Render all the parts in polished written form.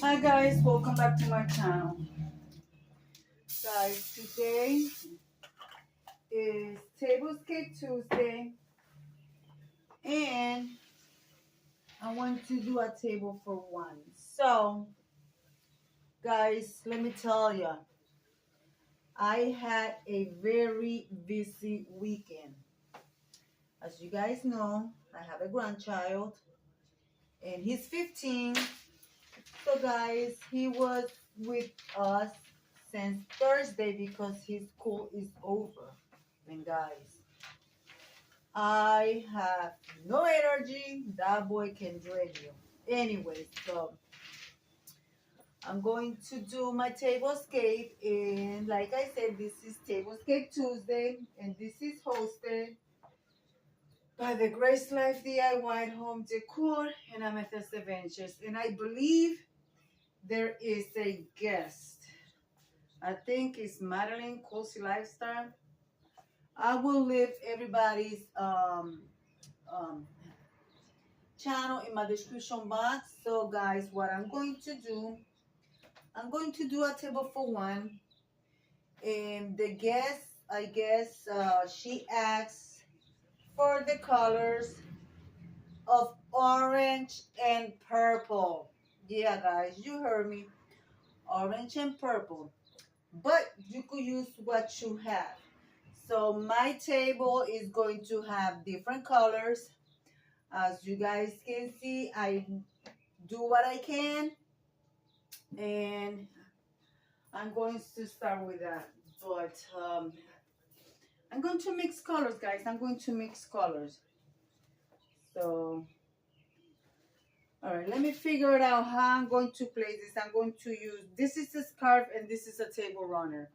Hi guys, welcome back to my channel. Guys, today is Tablescape Tuesday and I want to do a table for one. So guys, let me tell you, I had a very busy weekend. As you guys know, I have a grandchild and he's 15. So guys, he was with us since Thursday because his school is over. And guys, I have no energy. That boy can drain you. Anyway, so I'm going to do my tablescape. And like I said, this is Tablescape Tuesday. And this is hosted by the Grace Life DIY Home Decor and Amethyst Adventures. And I believe there is a guest. I think it's Madeline Cozy Lifestyle. I will leave everybody's channel in my description box. So guys, what I'm going to do a table for one. And the guest, I guess, she asks for the colors of orange and purple. Yeah, guys, you heard me. Orange and purple. But you could use what you have. So my table is going to have different colors. As you guys can see, I do what I can. And I'm going to start with that. But I'm going to mix colors, guys. I'm going to mix colors. So, all right, let me figure it out how I'm going to place this. I'm going to use, this is a scarf and this is a table runner.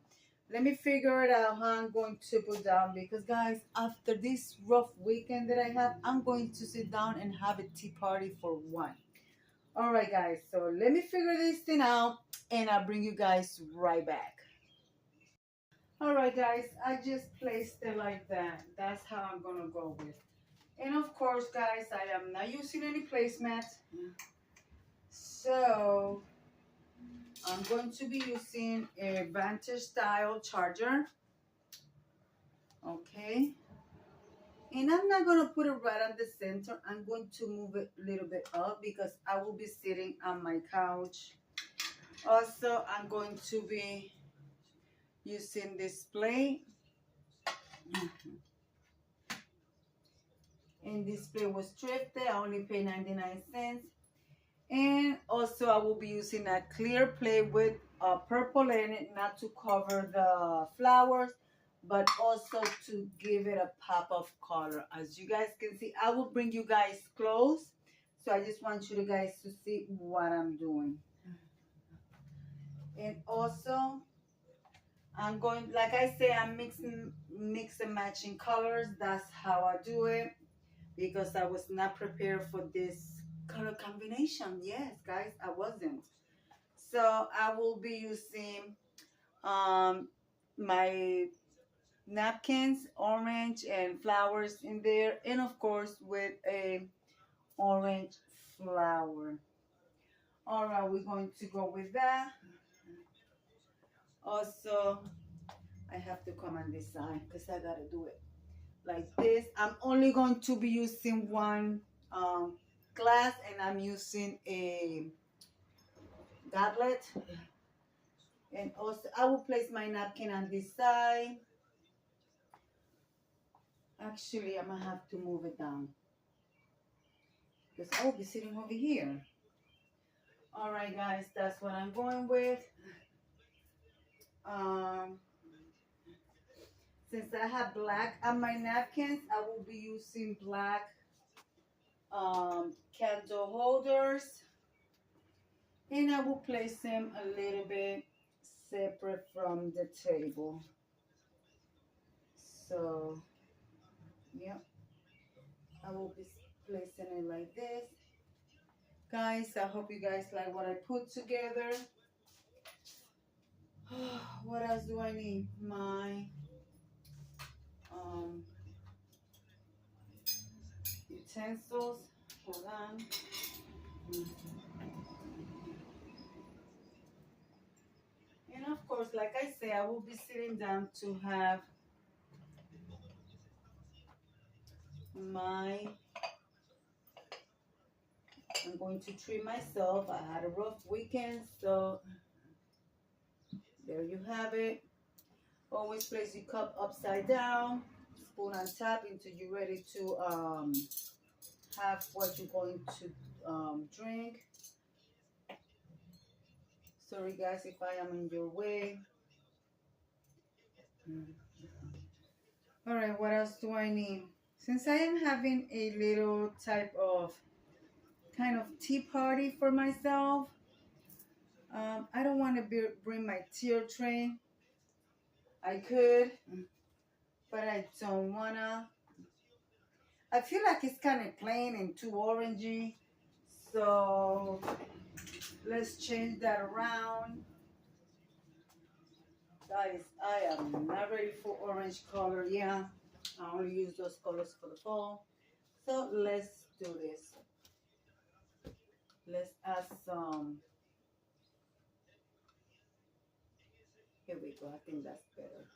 Let me figure it out how I'm going to put down because guys, after this rough weekend that I have, I'm going to sit down and have a tea party for one. All right, guys, so let me figure this thing out and I'll bring you guys right back. All right, guys, I just placed it like that. That's how I'm gonna go with. And of course, guys, I am not using any placemat. So I'm going to be using a Vantage style charger. Okay. And I'm not going to put it right on the center. I'm going to move it a little bit up because I will be sitting on my couch. Also, I'm going to be using display. And display was thrifted. I only paid 99 cents. And also, I will be using a clear plate with purple in it, not to cover the flowers, but also to give it a pop of color. As you guys can see, I will bring you guys close. So I just want you guys to see what I'm doing. And also, I'm going, like I say, I'm mix and matching colors. That's how I do it because I was not prepared for this color combination. Yes, guys, I wasn't. So I will be using my napkins, orange and flowers in there, and of course with a orange flower. All right, we're going to go with that. Also, I have to come on this side because I gotta do it like this. I'm only going to be using one glass, and I'm using a goblet. And also, I will place my napkin on this side. Actually, I'm gonna have to move it down because I will be sitting over here. All right, guys, that's what I'm going with. Since I have black on my napkins, I will be using black candle holders, and I will place them a little bit separate from the table. So, yeah, I will be placing it like this. Guys, I hope you guys like what I put together. What else do I need? My utensils. Hold on. like I say, I will be sitting down to have I'm going to treat myself. I had a rough weekend, so there you have it. Always place your cup upside down, spoon on top until you're ready to have what you're going to drink. Sorry guys if I am in your way. All right, what else do I need? Since I am having a little type of kind of tea party for myself, I don't want to bring my tea tray. I could, but I don't wanna. I feel like it's kind of plain and too orangey, so let's change that around. Guys, I am not ready for orange color. Yeah, I only use those colors for the fall. So let's do this. Let's add some. Here we go. I think that's better.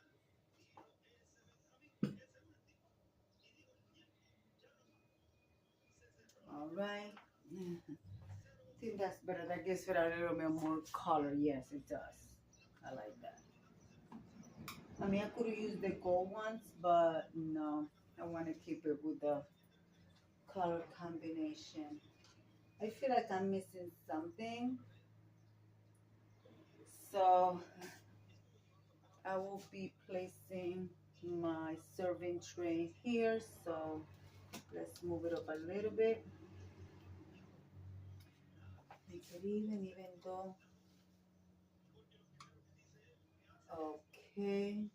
All right. I think that's better. That gives it a little bit more color. Yes, it does. I like that. I mean, I could have used the gold ones, but no. I want to keep it with the color combination. I feel like I'm missing something. So I will be placing my serving tray here. So let's move it up a little bit. Make it even though. Okay.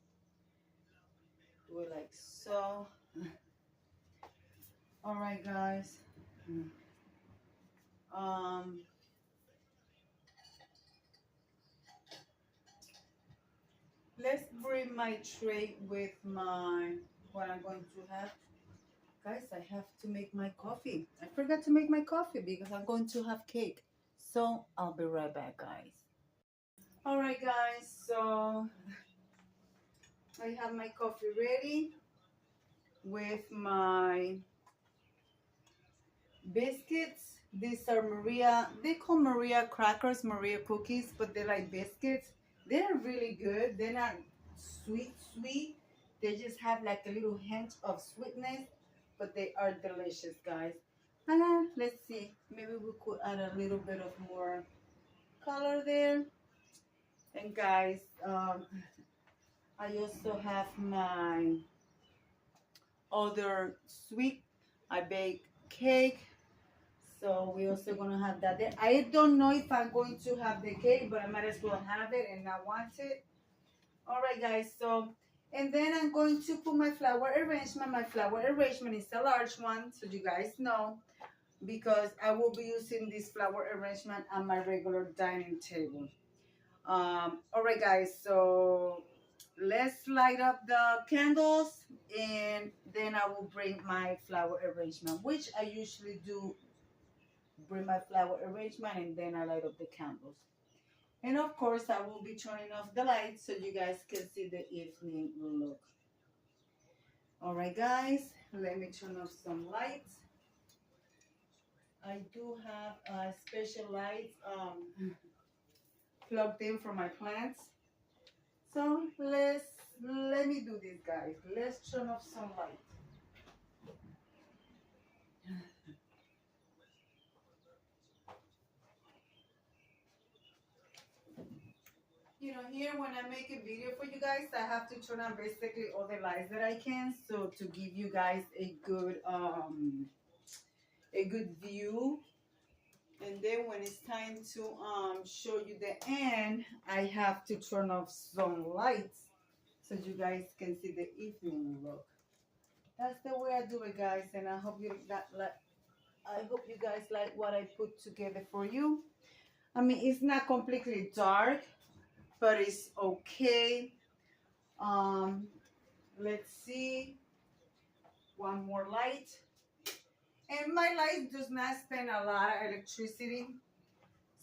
Do it like so. All right, guys. Let's bring my tray with what I'm going to have. Guys, I have to make my coffee. I forgot to make my coffee because I'm going to have cake. So I'll be right back, guys. All right, guys. So I have my coffee ready with my biscuits. These are they call Maria crackers, Maria cookies, but they're like biscuits. They're really good. They're not sweet. They just have like a little hint of sweetness, but they are delicious, guys. And let's see, maybe we could add a little bit of more color there. And guys, I also have my other sweet. I bake cake, so we're also gonna have that there. I don't know if I'm going to have the cake, but I might as well have it, and I want it. All right, guys. So, and then I'm going to put my flower arrangement. My flower arrangement is a large one, so you guys know, because I will be using this flower arrangement on my regular dining table. All right, guys. So let's light up the candles, and then I will bring my flower arrangement, which I usually do. Bring my flower arrangement, and then I light up the candles. And of course, I will be turning off the lights so you guys can see the evening look. All right, guys, let me turn off some lights. I do have special lights plugged in for my plants. So let me do this, guys. Let's turn off some light. You know, here when I make a video for you guys, I have to turn on basically all the lights that I can, so to give you guys a good view. And then when it's time to show you the end, I have to turn off some lights so you guys can see the evening look. That's the way I do it, guys, and I hope you guys like what I put together for you. I mean, it's not completely dark, but it's okay. Let's see. One more light. And my light does not spend a lot of electricity.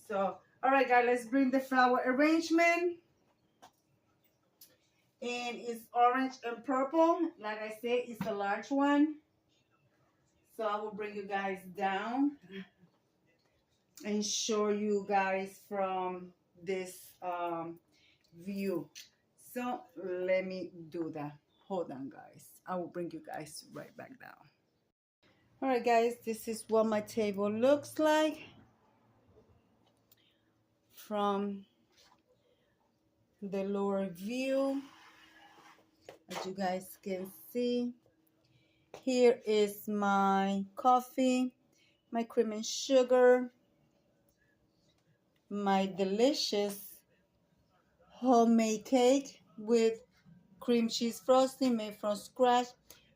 So, all right, guys, let's bring the flower arrangement. And it's orange and purple. Like I said, it's a large one. So I will bring you guys down and show you guys from this view. So let me do that. Hold on, guys. I will bring you guys right back down. All right, guys, this is what my table looks like from the lower view. As you guys can see, here is my coffee, my cream and sugar, my delicious homemade cake with cream cheese frosting made from scratch.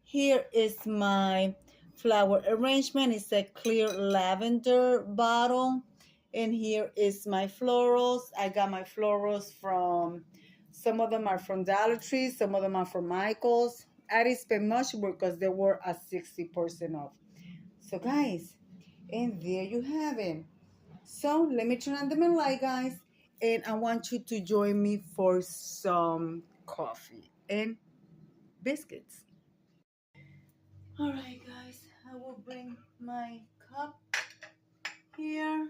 Here is my flower arrangement. It's a clear lavender bottle. And here is my florals. I got my florals from, some of them are from Dollar Tree, some of them are from Michael's. I didn't spend much because they were at 60% off. So guys, and there you have it. So let me turn on the light, guys, and I want you to join me for some coffee and biscuits. All right, guys, I will bring my cup here.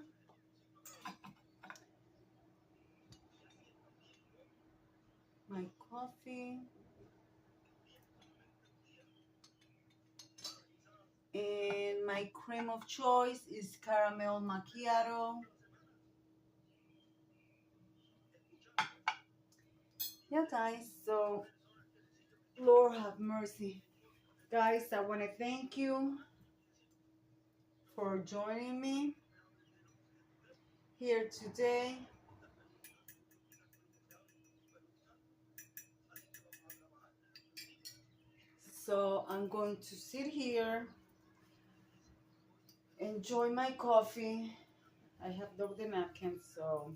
My coffee. And my cream of choice is caramel macchiato. Yeah, guys, so Lord have mercy. Guys, I want to thank you for joining me here today. So I'm going to sit here, enjoy my coffee. I have the napkin, so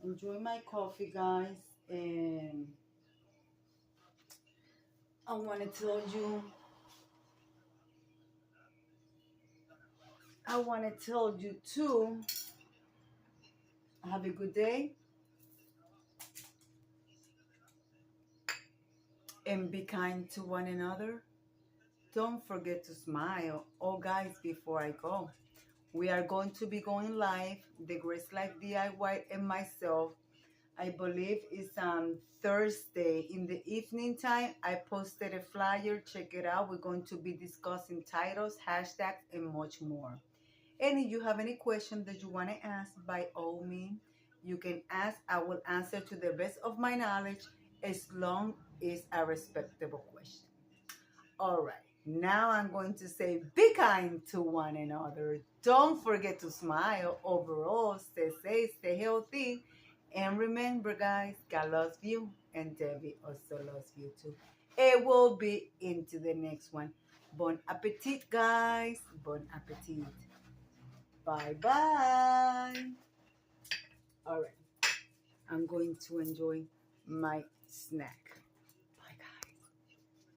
enjoy my coffee, guys. And I want to tell you, too, have a good day and be kind to one another. Don't forget to smile. Oh, guys, before I go, we are going to be going live, the Grace Life DIY and myself. I believe it's on Thursday in the evening time. I posted a flyer. Check it out. We're going to be discussing titles, hashtags, and much more. And if you have any questions that you want to ask, by all means, you can ask. I will answer to the best of my knowledge as long as a respectable question. All right. Now I'm going to say be kind to one another. Don't forget to smile. Overall, stay safe, stay healthy. And remember, guys, God loves you and Debbie also loves you too. It will be into the next one. Bon appetit, guys. Bon appetit. Bye-bye. All right. I'm going to enjoy my snack.